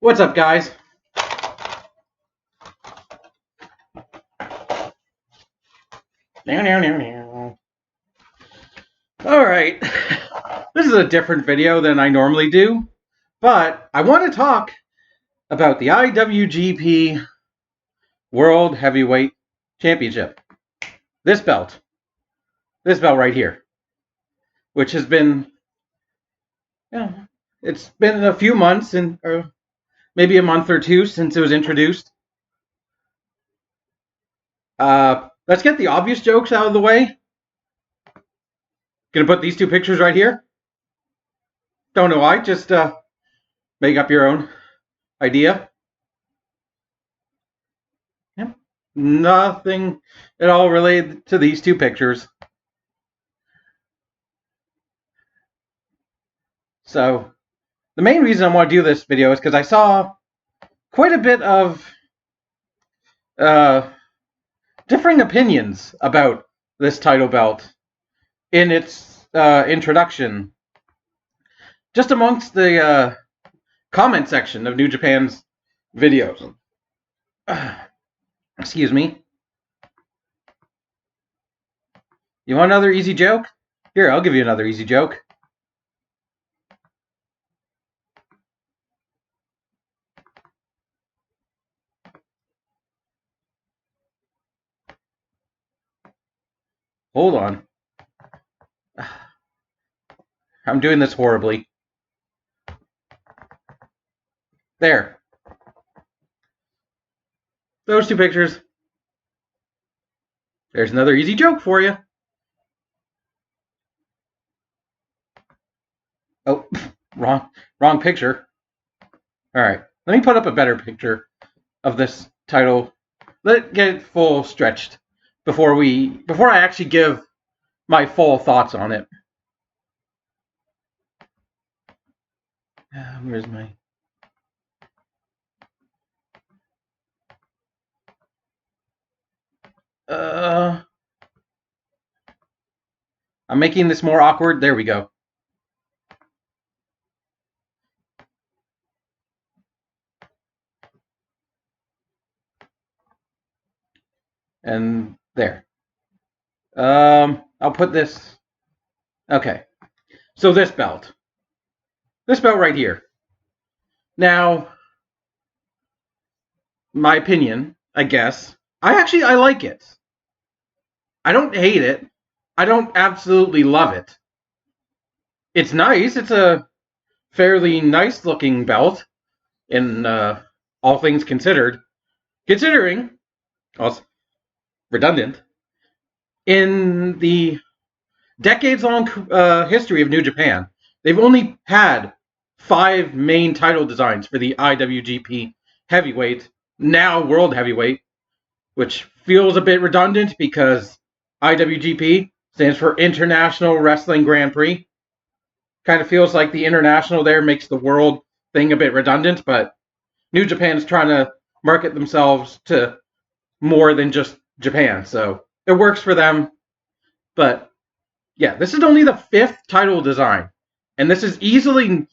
What's up, guys? Alright, this is a different video than I normally do, but I want to talk about the IWGP World Heavyweight Championship. This belt right here, which has been, it's been a few months and maybe a month or two since it was introduced. Let's get the obvious jokes out of the way. Gonna put these two pictures right here. Don't know why, just make up your own idea. Yep. Nothing at all related to these two pictures. So the main reason I want to do this video is because I saw quite a bit of differing opinions about this title belt in its introduction, just amongst the comment section of New Japan's videos. Excuse me. You want another easy joke? Here, I'll give you another easy joke. Hold on. I'm doing this horribly. There. Those two pictures. There's another easy joke for you. Oh, wrong picture. All right, let me put up a better picture of this title. Let it get full stretched before I actually give my full thoughts on it. Where's my... I'm making this more awkward. There we go. And there. I'll put this... Okay. So this belt right here. Now, my opinion, I guess, I like it. I don't hate it. I don't absolutely love it. It's nice. It's a fairly nice looking belt in all things considered. Considering, also redundant, in the decades-long history of New Japan, they've only had 5 main title designs for the IWGP Heavyweight, now World Heavyweight, which feels a bit redundant because IWGP stands for International Wrestling Grand Prix. Kind of feels like the international there makes the world thing a bit redundant, but New Japan's trying to market themselves to more than just Japan, so it works for them. But yeah, this is only the 5th title design, and this is easily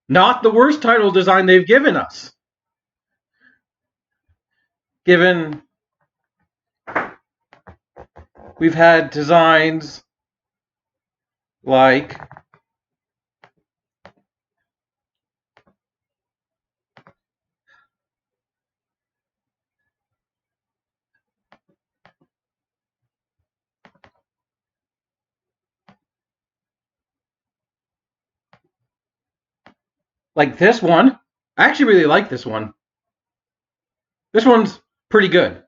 not the worst title design they've given us. Given we've had designs like this one. I actually really like this one. This one's pretty good.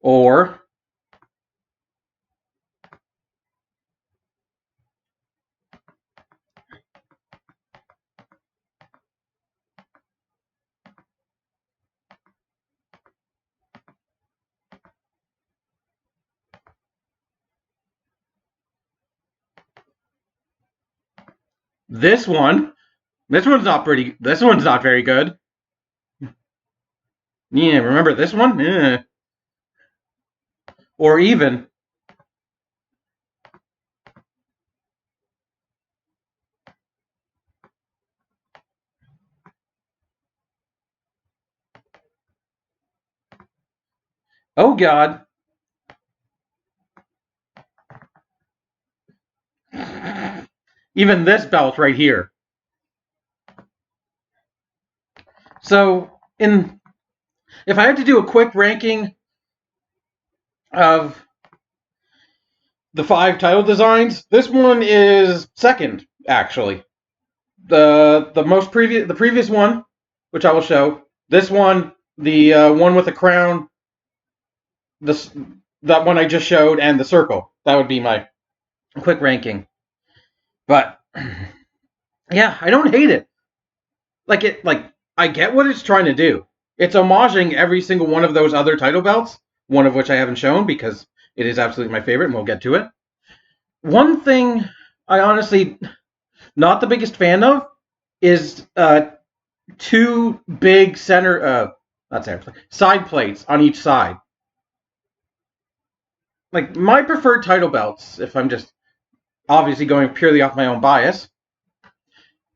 Or this one. This one's not pretty. This one's not very good. Yeah, remember this one? Yeah. Or even Oh God. Even this belt right here. So, if I had to do a quick ranking of the 5 title designs, this one is second, actually. The previous one, which I will show. This one, the one with the crown, that one I just showed, and the circle. That would be my quick ranking. But yeah, I don't hate it. Like I get what it's trying to do. It's homaging every single one of those other title belts, one of which I haven't shown because it is absolutely my favorite, and we'll get to it. One thing I honestly not the biggest fan of is 2 big side plates on each side. Like my preferred title belts, if I'm just obviously going purely off my own bias,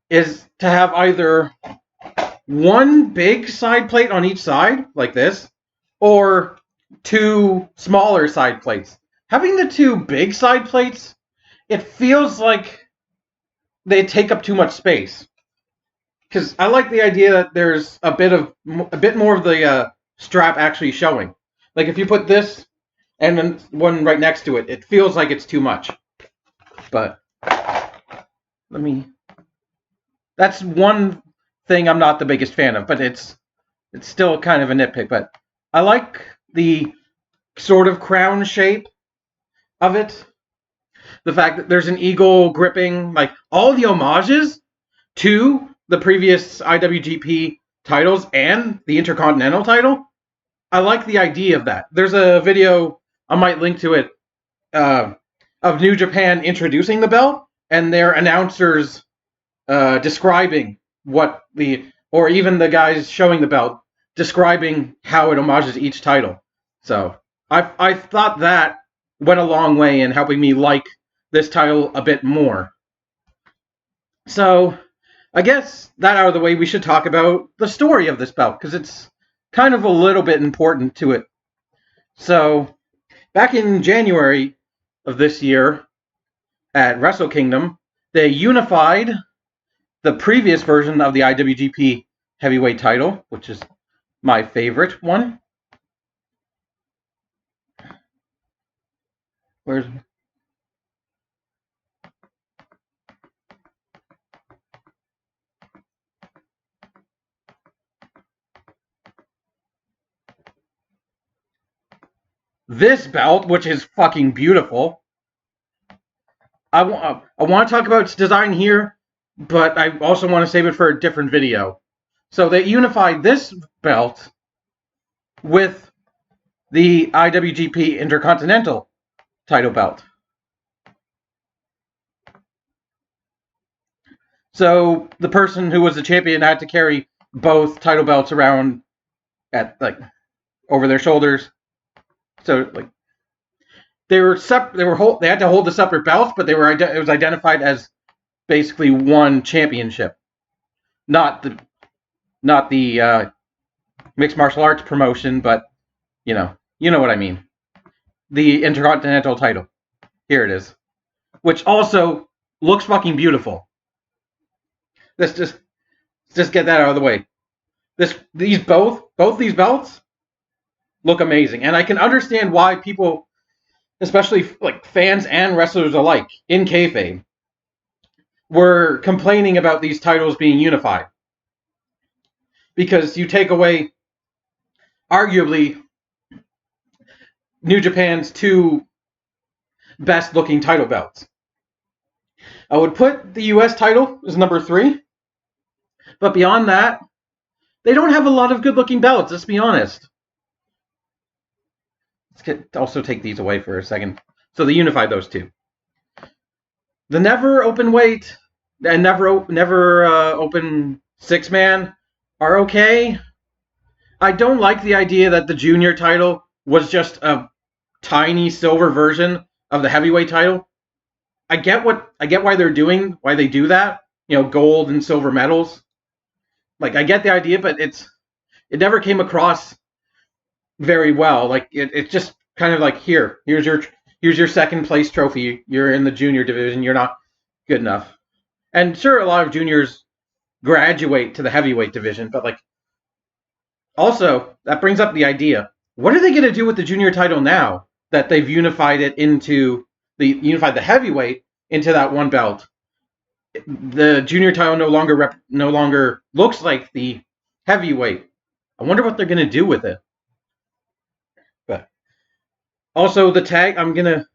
is to have either one big side plate on each side, like this, or 2 smaller side plates. Having the 2 big side plates, it feels like they take up too much space. Because I like the idea that there's a bit more of the strap actually showing. Like if you put this and then one right next to it, it feels like it's too much. But that's one thing I'm not the biggest fan of, but it's still kind of a nitpick. But I like the sort of crown shape of it. The fact that there's an eagle gripping, like all the homages to the previous IWGP titles and the Intercontinental title. I like the idea of that. There's a video, I might link to it, of New Japan introducing the belt and their announcers describing or even the guys showing the belt describing how it homages each title. So I thought that went a long way in helping me like this title a bit more. So I guess that out of the way, we should talk about the story of this belt, because it's kind of a little bit important to it. So, back in January of this year, at Wrestle Kingdom, they unified the previous version of the IWGP Heavyweight title, which is my favorite one. Where's... this belt, which is fucking beautiful. I want to talk about its design here, but I also want to save it for a different video. So they unified this belt with the IWGP Intercontinental title belt. So the person who was the champion had to carry both title belts around at over their shoulders. So they had to hold the separate belts, but it was identified as basically one championship, not the mixed martial arts promotion, but you know what I mean. The Intercontinental title. Here it is, which also looks fucking beautiful. Let's just get that out of the way. Both these belts look amazing, and I can understand why people, especially like fans and wrestlers alike in kayfabe, were complaining about these titles being unified, because you take away arguably New Japan's 2 best looking title belts. I would put the US title as number 3, but beyond that, they don't have a lot of good looking belts, let's be honest. Also take these away for a second. So they unified those 2. The never open weight and never open 6-man are okay. I don't like the idea that the junior title was just a tiny silver version of the heavyweight title. I get why they do that. Gold and silver medals. I get the idea, but it never came across very well. Like it's just kind of like here's your second place trophy. You're in the junior division. You're not good enough. And sure, a lot of juniors graduate to the heavyweight division, but like also that brings up the idea: what are they going to do with the junior title now that they've unified the heavyweight into that one belt? The junior title no longer looks like the heavyweight. I wonder what they're going to do with it. But also the tag, I'm going to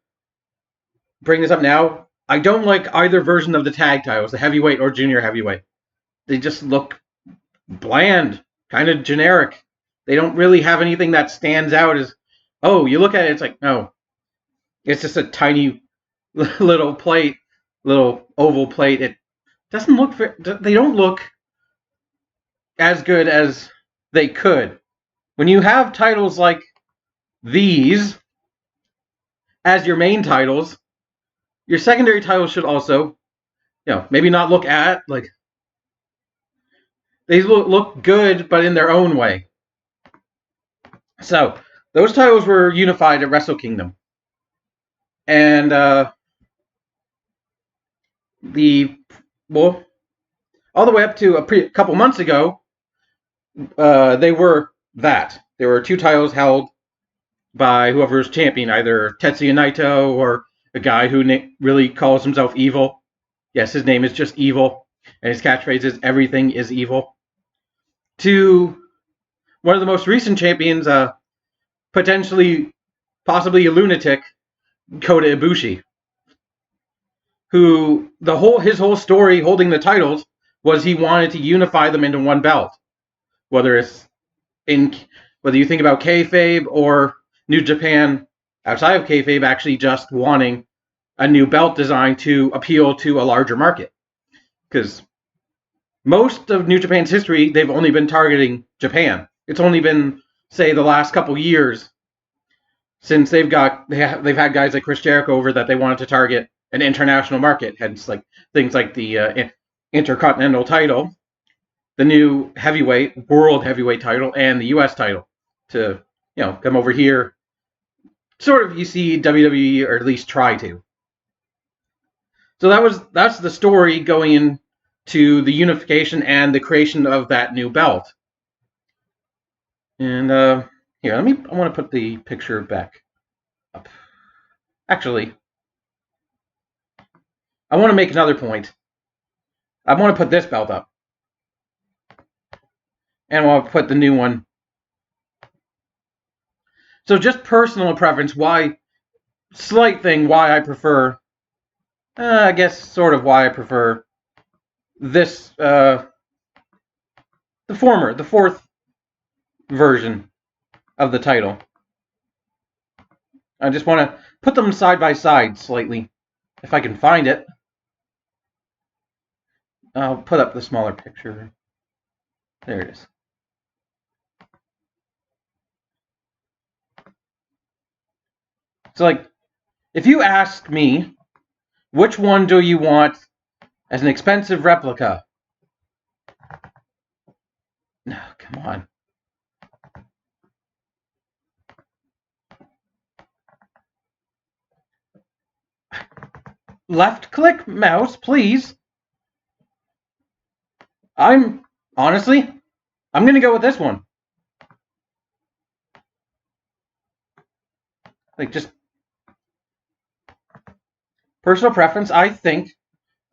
bring this up now. I don't like either version of the tag titles, the heavyweight or junior heavyweight. They just look bland, kind of generic. They don't really have anything that stands out as, oh, you look at it, it's like, no. It's just a tiny little plate, little oval plate. It doesn't look they don't look as good as they could. When you have titles like these as your main titles, your secondary titles should also, maybe not look like they look good, but in their own way. So those titles were unified at Wrestle Kingdom, and all the way up to a couple months ago, they were that. There were two titles held by whoever's champion, either Tetsuya Naito or a guy who really calls himself Evil. Yes, his name is just Evil, and his catchphrase is "Everything is Evil." To one of the most recent champions, possibly a lunatic, Kota Ibushi, who his whole story holding the titles was he wanted to unify them into one belt. Whether you think about kayfabe or New Japan outside of kayfabe actually just wanting a new belt design to appeal to a larger market. Because most of New Japan's history, they've only been targeting Japan. It's only been, say, the last couple years since they've had guys like Chris Jericho over that they wanted to target an international market. Hence, like things like the Intercontinental title, the new World Heavyweight title, and the U.S. title to come over here. Sort of, you see WWE, or at least try to. So that's the story going into the unification and the creation of that new belt. And here, I want to put the picture back up. Actually, I want to make another point. I want to put this belt up. And I'll put the new one. So just personal preference, why I prefer, I guess sort of why I prefer this, the fourth version of the title. I just want to put them side by side slightly, if I can find it. I'll put up the smaller picture. There it is. So, like, if you ask me, which one do you want as an expensive replica? No, come on. Left click mouse, please. I'm going to go with this one. Like, just personal preference, I think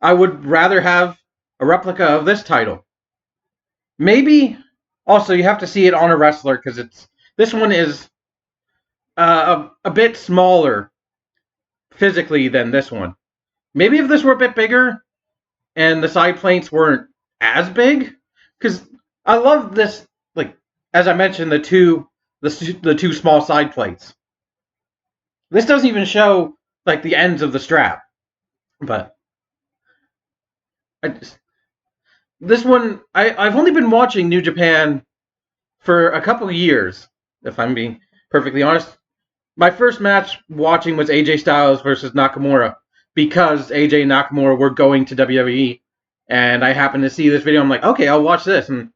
I would rather have a replica of this title. Maybe also you have to see it on a wrestler, because this one is a bit smaller physically than this one. Maybe if this were a bit bigger and the side plates weren't as big, because I love this, like, as I mentioned, the two small side plates. This doesn't even show like the ends of the strap, but this one, I've only been watching New Japan for a couple of years, if I'm being perfectly honest. My first match watching was AJ Styles versus Nakamura, because AJ and Nakamura were going to WWE, and I happened to see this video. I'm like, okay, I'll watch this, and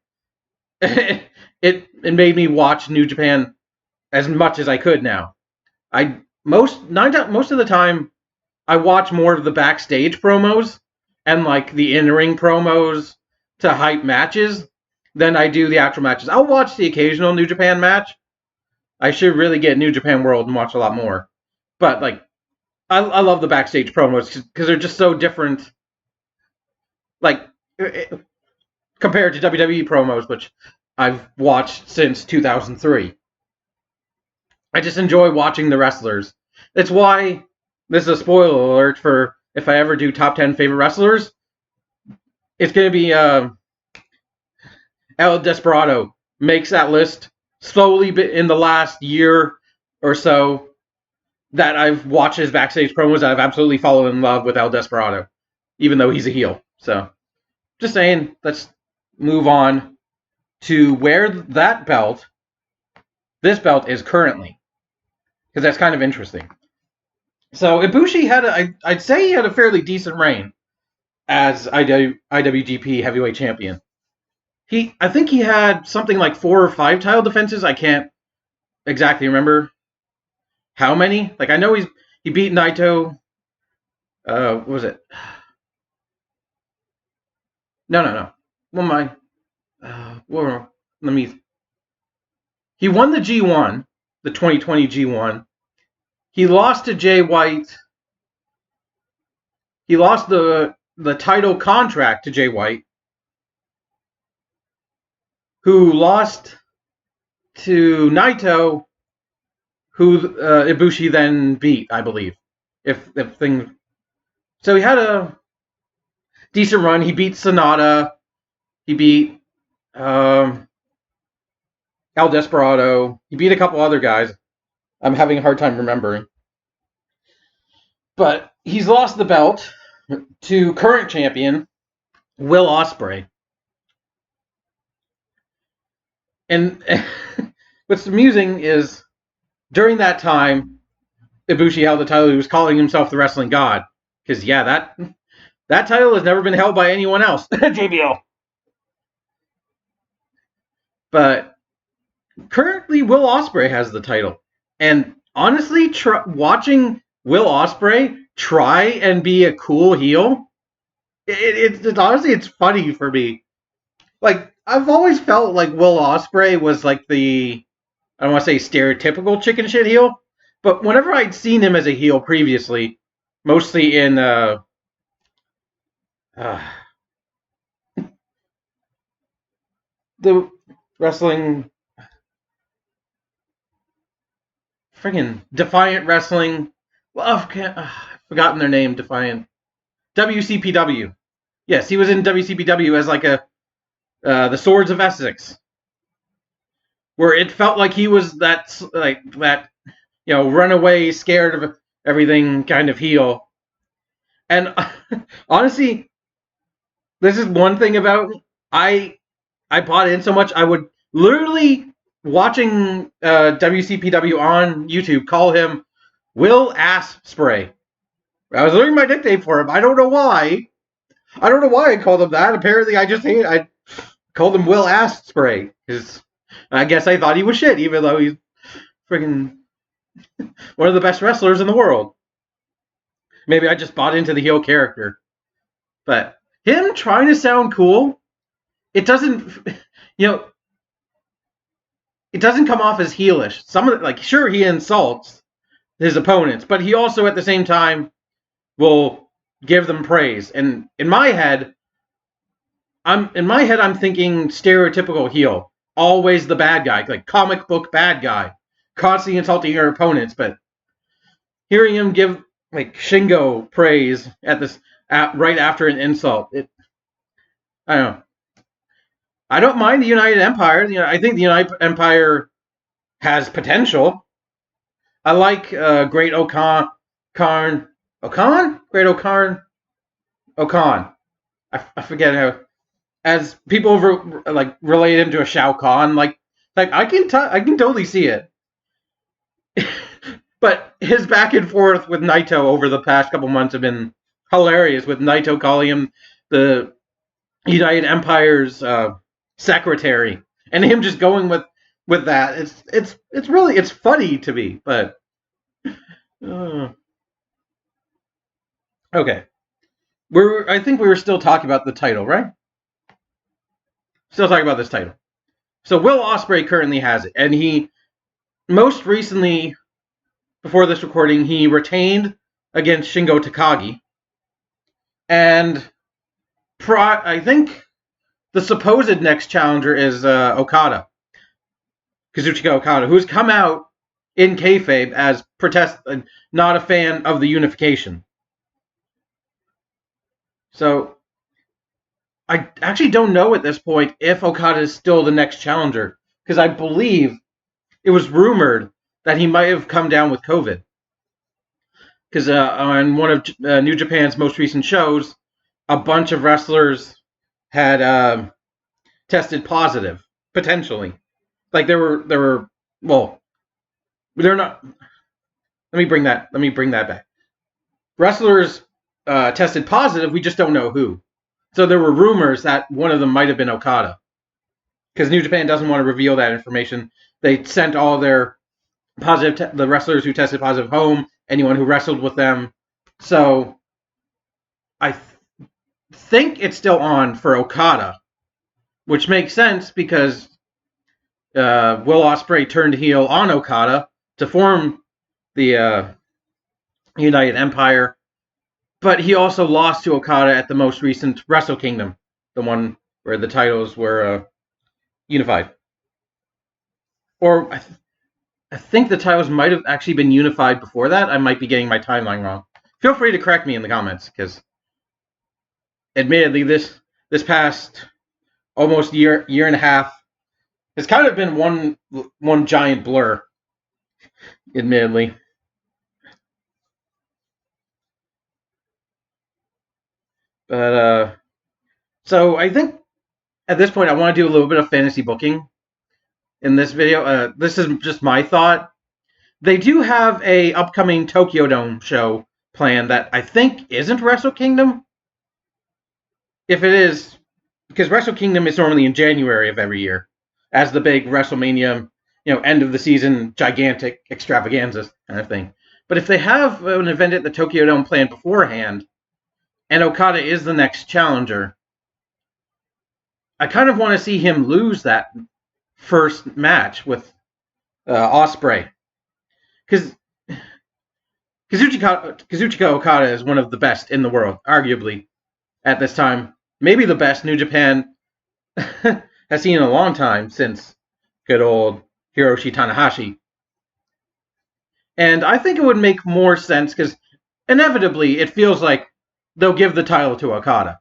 it made me watch New Japan as much as I could now. Most of the time I watch more of the backstage promos and like the in-ring promos to hype matches than I do the actual matches. I'll watch the occasional New Japan match. I should really get New Japan World and watch a lot more. But like, I love the backstage promos because they're just so different. Like compared to WWE promos, which I've watched since 2003. I just enjoy watching the wrestlers. That's why this is a spoiler alert for if I ever do top 10 favorite wrestlers. It's going to be El Desperado makes that list slowly in the last year or so that I've watched his backstage promos that I've absolutely fallen in love with El Desperado, even though he's a heel. So, just saying, let's move on to where this belt is currently, because that's kind of interesting. So Ibushi I'd say he had a fairly decent reign as IWGP Heavyweight Champion. I think he had something like 4 or 5 title defenses. I can't exactly remember how many. Like I know he beat Naito. What was it? No. What am I? Let me. He won the G1, the 2020 G1. He lost to Jay White. He lost the title contract to Jay White, who lost to Naito, who Ibushi then beat, I believe. So he had a decent run. He beat Sonata. He beat El Desperado. He beat a couple other guys. I'm having a hard time remembering. But he's lost the belt to current champion Will Ospreay. And what's amusing is during that time, Ibushi held the title. He was calling himself the Wrestling God. Because, yeah, that title has never been held by anyone else. JBL. But currently, Will Ospreay has the title. And honestly, watching Will Ospreay try and be a cool heel, it's honestly, it's funny for me. Like, I've always felt like Will Ospreay was like I don't want to say stereotypical chicken shit heel, but whenever I'd seen him as a heel previously, mostly in the wrestling, friggin' Defiant Wrestling. Well, I've forgotten their name. Defiant. WCPW. Yes, he was in WCPW as like the Swords of Essex, where it felt like he was that runaway, scared of everything kind of heel. And honestly, this is one thing about I bought in so much. I would literally, watching WCPW on YouTube, call him Will Ass Spray. I was learning my nickname for him. I don't know why. I called him that. Apparently, I called him Will Ass Spray. Because I guess I thought he was shit, even though he's freaking one of the best wrestlers in the world. Maybe I just bought into the heel character. But him trying to sound cool, it doesn't, it doesn't come off as heelish. Sure, he insults his opponents, but he also at the same time will give them praise. And in my head, I'm thinking stereotypical heel, always the bad guy, like comic book bad guy, constantly insulting your opponents. But hearing him give like Shingo praise right after an insult, I don't know. I don't mind the United Empire. I think the United Empire has potential. I like Great Okan. I forget how. As people relate him to a Shao Kahn, like I can totally see it. But his back and forth with Naito over the past couple months have been hilarious. With Naito calling him the United Empire's secretary, and him just going with with that. It's really it's funny to me, but okay. I think we were still talking about the title, right? Still talking about this title. So Will Ospreay currently has it, and he most recently, before this recording, he retained against Shingo Takagi, and I think the supposed next challenger is Okada, Kazuchika Okada, who's come out in kayfabe as not a fan of the unification. So I actually don't know at this point if Okada is still the next challenger, because I believe it was rumored that he might have come down with COVID. Because on one of New Japan's most recent shows, a bunch of wrestlers had tested positive, potentially. Like there were well, they're not. Let me bring that back. Wrestlers tested positive. We just don't know who. So there were rumors that one of them might have been Okada, because New Japan doesn't want to reveal that information. They sent all their the wrestlers who tested positive home. Anyone who wrestled with them. So I think it's still on for Okada, which makes sense because Will Ospreay turned heel on Okada to form the United Empire, but he also lost to Okada at the most recent Wrestle Kingdom, the one where the titles were unified. Or I think the titles might have actually been unified before that. I might be getting my timeline wrong. Feel free to correct me in the comments, because admittedly, this past almost year and a half has kind of been one giant blur. Admittedly. But so I think at this point I want to do a little bit of fantasy booking in this video. This is just my thought. They do have a upcoming Tokyo Dome show planned that I think isn't Wrestle Kingdom. If it is, because Wrestle Kingdom is normally in January of every year, as the big WrestleMania, end of the season, gigantic extravaganza kind of thing. But if they have an event at the Tokyo Dome planned beforehand, and Okada is the next challenger, I kind of want to see him lose that first match with Ospreay. Because Kazuchika Okada is one of the best in the world, arguably, at this time. Maybe the best New Japan has seen in a long time since good old Hiroshi Tanahashi. And I think it would make more sense because inevitably it feels like they'll give the title to Okada.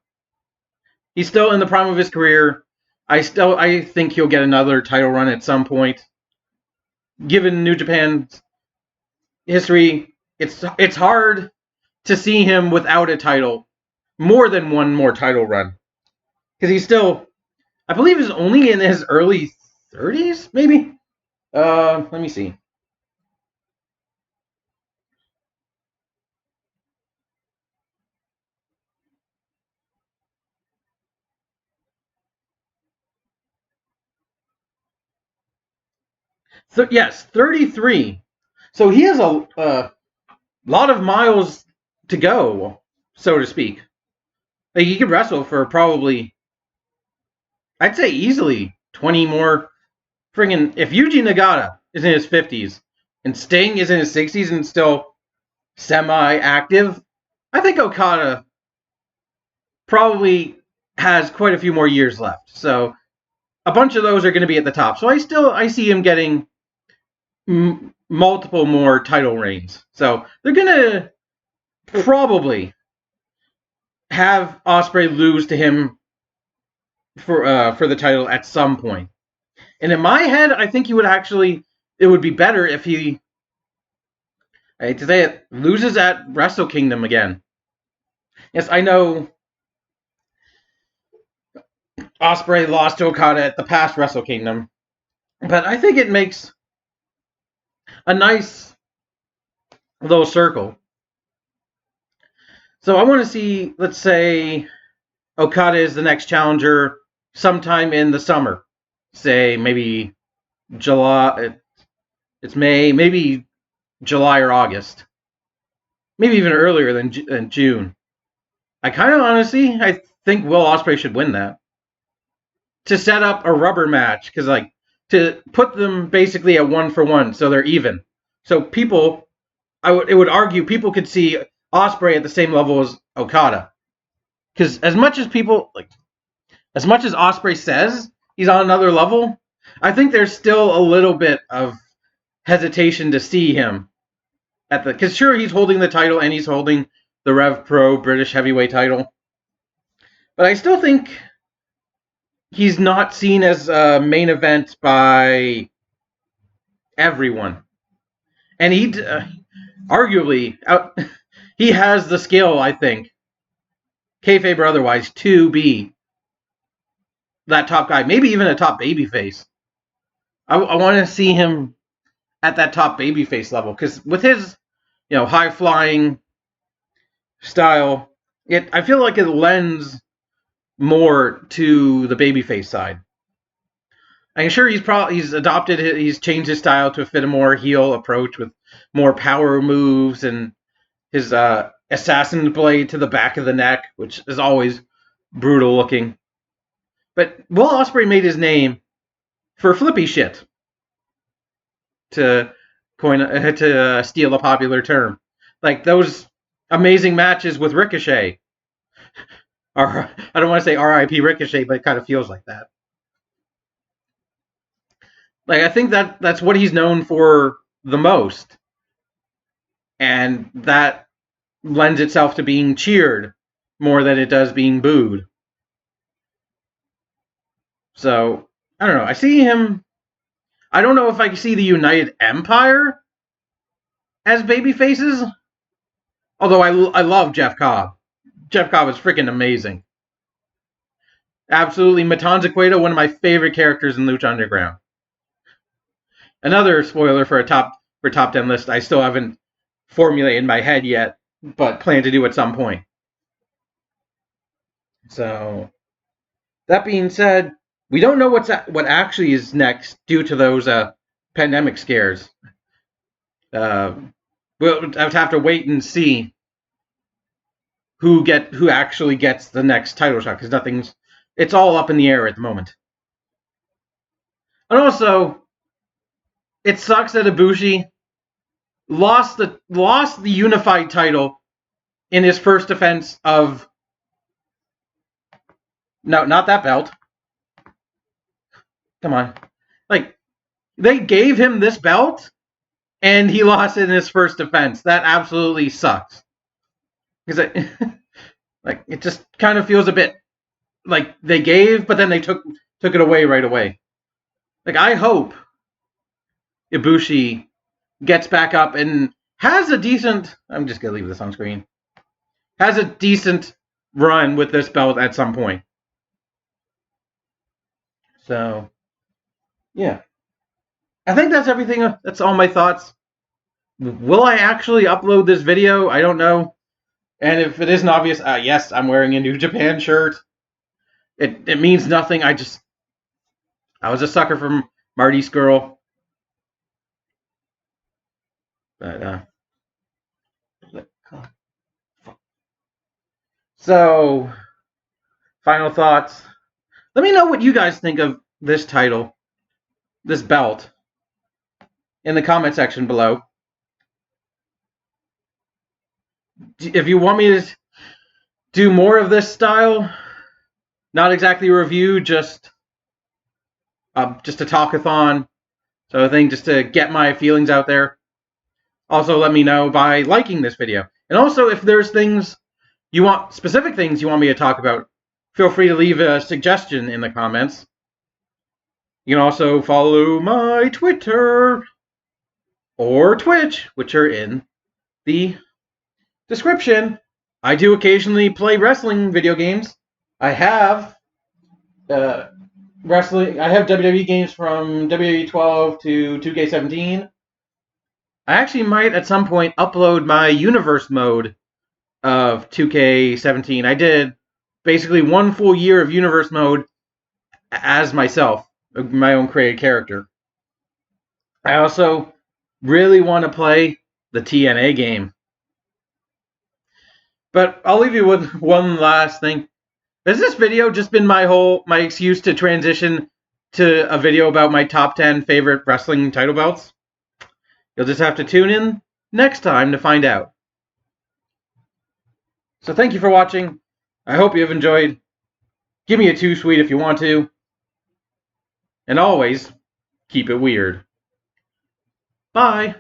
He's still in the prime of his career. I think he'll get another title run at some point. Given New Japan's history, it's hard to see him without a title, more than one more title run. Because he's still, I believe he's only in his early 30s, maybe? Let me see. Yes, 33. So he has a lot of miles to go, so to speak. Like he could wrestle for probably, I'd say easily 20 more. Friggin', if Yuji Nagata is in his 50s and Sting is in his 60s and still semi-active, I think Okada probably has quite a few more years left. So a bunch of those are going to be at the top. So I see him getting multiple more title reigns. So they're going to probably have Ospreay lose to him for the title at some point. And in my head, I think it would be better if he, I hate to say it, loses at Wrestle Kingdom again. Yes, I know Ospreay lost to Okada at the past Wrestle Kingdom, but I think it makes a nice little circle. So I want to see, let's say, Okada is the next challenger sometime in the summer. Say maybe July. It's May, maybe July or August, maybe even earlier than June. I kind of honestly, I think Will Ospreay should win that to set up a rubber match, because like to put them basically at 1-for-1, so they're even. So people, it would argue people could see Ospreay at the same level as Okada, because as much as Ospreay says he's on another level, I think there's still a little bit of hesitation to see him at the, because sure, he's holding the title and he's holding the Rev Pro British Heavyweight title, but I still think he's not seen as a main event by everyone. And he, arguably, he has the skill, I think, kayfabe or otherwise, to be that top guy, maybe even a top babyface. I want to see him at that top babyface level, because with his, high flying style, I feel like it lends more to the babyface side. I'm sure he's changed his style to fit a more heel approach with more power moves and his assassin blade to the back of the neck, which is always brutal looking. But Will Ospreay made his name for flippy shit, to steal a popular term, like those amazing matches with Ricochet. Or I don't want to say R.I.P. Ricochet, but it kind of feels like that. Like, I think that's what he's known for the most, and that lends itself to being cheered more than it does being booed. So, I don't know. I see him. I don't know if I can see the United Empire as baby faces. Although I love Jeff Cobb. Jeff Cobb is freaking amazing. Absolutely. Matanza Cueto, one of my favorite characters in Lucha Underground. Another spoiler for top 10 list I still haven't formulated in my head yet, but plan to do at some point. So, that being said, we don't know what actually is next due to those pandemic scares. We'll have to wait and see who actually gets the next title shot, because it's all up in the air at the moment. And also, it sucks that Ibushi lost the unified title in his first defense of... No, not that belt. Come on. Like, they gave him this belt, and he lost it in his first defense. That absolutely sucks. Because it just kind of feels a bit like they gave, but then they took it away right away. Like, I hope Ibushi gets back up and has a decent... I'm just going to leave this on screen. Has a decent run with this belt at some point. So, yeah. I think that's everything. That's all my thoughts. Will I actually upload this video? I don't know. And if it isn't obvious, yes, I'm wearing a New Japan shirt. It means nothing. I was a sucker for Marty Skrull. But, so, final thoughts. Let me know what you guys think of this title, this belt, in the comment section below. If you want me to do more of this style, not exactly a review, just a talkathon, so I think just to get my feelings out there. Also, let me know by liking this video. And also, if there's specific things you want me to talk about, feel free to leave a suggestion in the comments. You can also follow my Twitter or Twitch, which are in the description. I do occasionally play wrestling video games. I have wrestling. I have WWE games from WWE 12 to 2K17. I actually might at some point upload my universe mode of 2K17. I did basically one full year of universe mode as myself, my own created character. I also really want to play the TNA game. But I'll leave you with one last thing. Has this video just been my excuse to transition to a video about my top 10 favorite wrestling title belts? You'll just have to tune in next time to find out. So thank you for watching. I hope you have enjoyed. Give me a 2 sweet if you want to. And always, keep it weird. Bye.